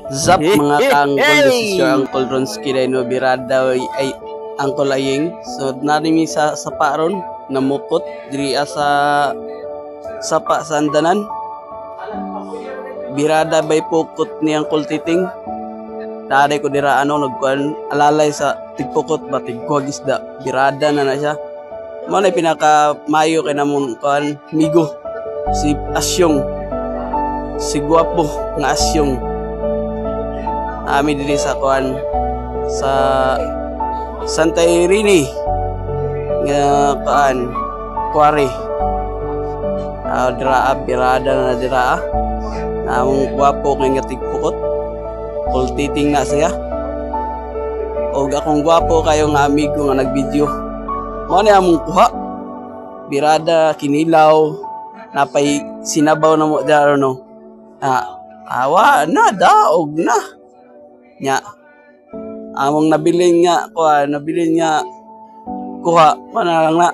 Zap mga kaangkol, this is your Uncle Ronski Dino Birada ay Uncle Aying. So narimi sa paron namukot diri sa sapa sa andanan. Birada bay pukot ni Uncle Titing. Tade ko dira nagkuan alalay sa tigpukot ba tigkuag isda. Birada na siya. Mao na pinaka mayo kay namong kuan migo si Asyong. Si guwapo nga Asyong. Ami diri sa kuan sa Santa Irini nga kuan quarry. Dira birada na dira. Namong guwapo nga tigpukot. Kultiting na siya. Og akong guwapo kayo nga amigo nga nagvideo. Mao ni among kuha. Birada kinilaw napay sinabaw na mo daro no. Awa na daog na. Nya among nabilin nga kuha mana lang na